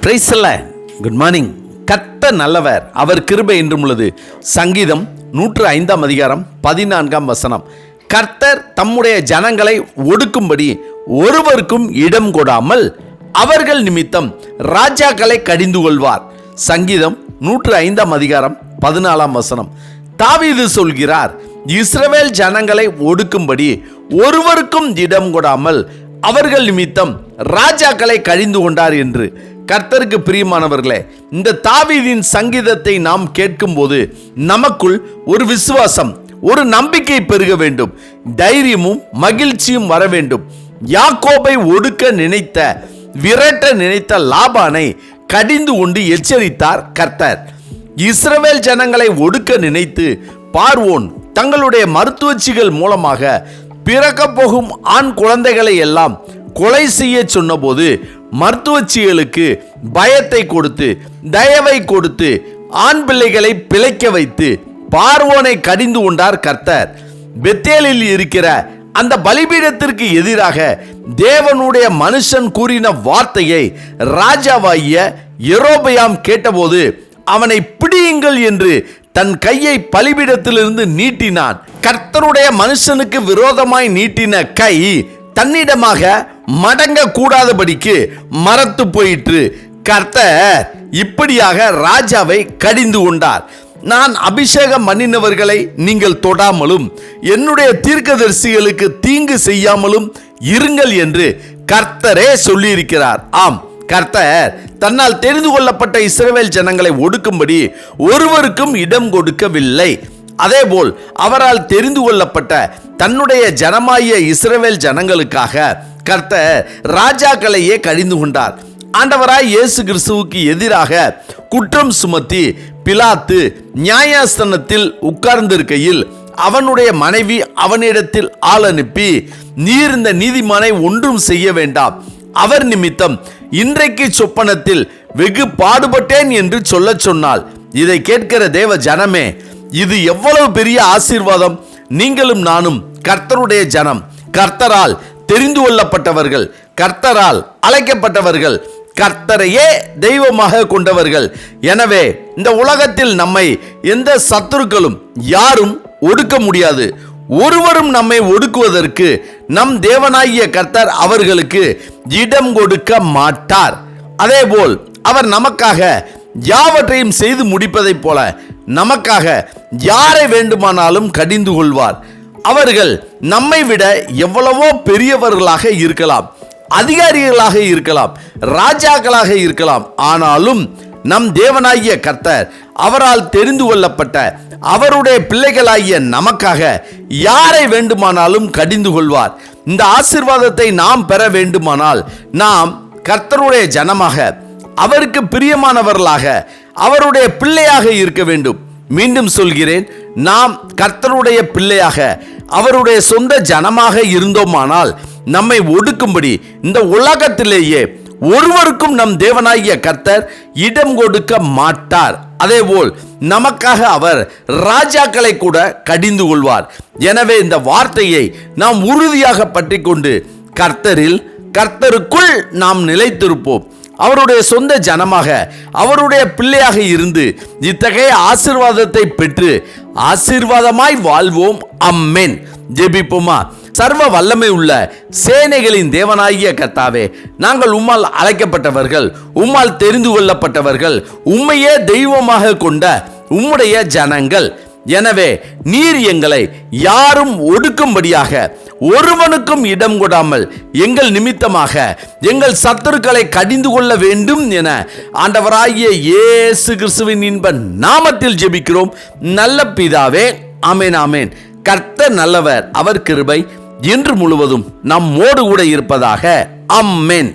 Price அல்லேலூயா. Good morning. கர்த்தர் நல்லவர், அவர் கிருபை என்றும் உள்ளது. சங்கீதம் 105 அதிகாரம் 14 கர்த்தர் தம்முடைய ஜனங்களை ஒடுக்கும்படி ஒருவருக்கும் இடம் கொடாமல் அவர்கள் நிமித்தம் ராஜாக்களை கடிந்து கொள்வார். சங்கீதம் 105 அதிகாரம் 14 தாவீது சொல்கிறார், இஸ்ரவேல் ஜனங்களை ஒடுக்கும்படி ஒருவருக்கும் இடம் கொடாமல் அவர்கள் நிமித்தம் ராஜாக்களை கடிந்து கொண்டார் என்று. கர்த்தருக்கு பிரியமானவர்களே, இந்த தாவீதின் சங்கீதத்தை நாம் கேட்கும்போது நமக்குள் ஒரு விசுவாசம், ஒரு நம்பிக்கை பெருக வேண்டும், தைரியமும் மகிழ்ச்சியும் வர வேண்டும். யாக்கோபை ஒடுக்க நினைத்த, விரட்ட நினைத்த லாபானை கடிந்து கொண்டு எச்சரித்தார் கர்த்தர். இஸ்ரவேல் ஜனங்களை ஒடுக்க நினைத்து பார்வோன் தங்களுடைய மருத்துவச்சிகள் மூலமாக பிறக்க போகும் ஆண் குழந்தைகளை எல்லாம் கொலை செய்ய சொன்னபோது மருத்துவச்சிகளுக்கு பயத்தை கொடுத்து, தயவை கொடுத்து, ஆண் பிள்ளைகளை பிழைக்க வைத்து பார்வோனை கடிந்து கொண்டார் கர்த்தர். பெத்தேலில் இருக்கிற அந்த பலிபீடத்திற்கு எதிராக தேவனுடைய மனுஷன் கூறின வார்த்தையை ராஜாவாகிய யெரொபெயாம் கேட்டபோது அவனை பிடியுங்கள் என்று தன் கையை பலிபீடத்திலிருந்து நீட்டினான். கர்த்தருடைய மனுஷனுக்கு விரோதமாய் நீட்டின கை தன்னிடமாக மடங்க கூடாதபடிக்கு மரத்து போயிற்று. கர்த்தர் இப்படியாக ராஜாவை கடிந்து கொண்டார். நான் அபிஷேகம் பண்ணினவர்களை நீங்கள் தொடாமலும் என்னுடைய தீர்க்கதரிசிகளுக்கு தீங்கு செய்யாமலும் இருங்கள் என்று கர்த்தரே சொல்லியிருக்கிறார். ஆம், கர்த்தர் தன்னால் தெரிந்து கொள்ளப்பட்ட இஸ்ரவேல் ஜனங்களை ஒடுக்கும்படி ஒருவருக்கும் இடம் கொடுக்கவில்லை. அதேபோல் அவரால் தெரிந்து கொள்ளப்பட்ட தன்னுடைய ஜனமாகிய இஸ்ரவேல் ஜனங்களுக்காக கர்த்தர் ராஜாக்களையே கடிந்து கொண்டார். ஆண்டவராய் இயேசு கிறிஸ்துவுக்கு எதிராக குற்றம் சுமத்தி பிலாத்து நியாயாசனத்தில் உட்கார்ந்திருக்கையில் அவனுடைய மனைவி அவனிடத்தில் ஆள் அனுப்பி, நீர் இந்த நீதிமானை ஒன்றும் செய்ய வேண்டாம், அவர் நிமித்தம் இன்றைக்கு சொப்பனத்தில் வெகு பாடுபட்டேன் என்று சொல்ல சொன்னாள். இதை கேட்கிற தேவ ஜனமே, இது எவ்வளவு பெரிய ஆசீர்வாதம்! நீங்களும் நானும் கர்த்தருடைய ஜனம், கர்த்தரால் தெரிந்து கொள்ளப்பட்டவர்கள், கர்த்தரால் அழைக்கப்பட்டவர்கள், கர்த்தரையே தெய்வமாக கொண்டவர்கள். எனவே இந்த உலகத்தில் நம்மை எந்த சத்துருக்களும் யாரும் ஒடுக்க முடியாது. ஒருவரும் நம்மை ஒடுக்குவதற்கு நம் தேவனாகிய கர்த்தர் அவர்களுக்கு இடம் கொடுக்க மாட்டார். அதேபோல் அவர் நமக்காக யாவற்றையும் செய்து முடிப்பதைப் போல நமக்காக யாரை வேண்டுமானாலும் கடிந்து கொள்வார். அவர்கள் நம்மை விட எவ்வளவோ பெரியவர்களாக இருக்கலாம், அதிகாரிகளாக இருக்கலாம், ராஜாக்களாக இருக்கலாம். ஆனாலும் நம் தேவனாகிய கர்த்தர் அவரால் தெரிந்து கொள்ளப்பட்ட அவருடைய பிள்ளைகளாகிய நமக்காக யாரை வேண்டுமானாலும் கடிந்து கொள்வார். இந்த ஆசீர்வாதத்தை நாம் பெற வேண்டுமானால் நாம் கர்த்தருடைய ஜனமாக, அவருக்கு பிரியமானவர்களாக, அவருடைய பிள்ளையாக இருக்க வேண்டும். மீண்டும் சொல்கிறேன், நாம் கர்த்தருடைய பிள்ளையாக, அவருடைய சொந்த ஜனமாக இருந்தோமானால் நம்மை ஒடுக்கும்படி இந்த உலகத்திலேயே ஒருவருக்கும் நம் தேவனாகிய கர்த்தர் இடம் கொடுக்க மாட்டார். அதேபோல் நமக்காக அவர் ராஜாக்களை கூட கடிந்து கொள்வார். எனவே இந்த வார்த்தையை நாம் உறுதியாக பற்றி கொண்டு கர்த்தரில், கர்த்தருக்குள் நாம் நிலைத்திருப்போம். அவருடைய சொந்த ஜனமாக, அவருடைய பிள்ளையாக இருந்து இத்தகைய ஆசீர்வாதத்தை பெற்று ஆசீர்வாதமாய் வாழ்வோம். அம்மேன். ஜெபிப்போமா. சர்வ வல்லமை உள்ள சேனைகளின் தேவனாகிய கர்த்தாவே, நாங்கள் உம்மால் அழைக்கப்பட்டவர்கள், உம்மால் தெரிந்து கொள்ளப்பட்டவர்கள், உம்மையே தெய்வமாக கொண்ட உம்முடைய ஜனங்கள். எனவே நீர் எங்களை யாரும் ஒடுக்கும்படியாக ஒருவனுக்கும் இடம் கொடாமல் எங்கள் நிமித்தமாக எங்கள் சத்துருக்களை கடிந்து கொள்ள வேண்டும் என ஆண்டவராகிய இயேசு கிறிஸ்துவின் இன்ப நாமத்தில் ஜெபிக்கிறோம் நல்ல பிதாவே. ஆமேன், ஆமேன். கர்த்தர் நல்லவர், அவர் கிருபை என்று முழுவதும் நம்மோடு கூட இருப்பதாக. ஆமென்.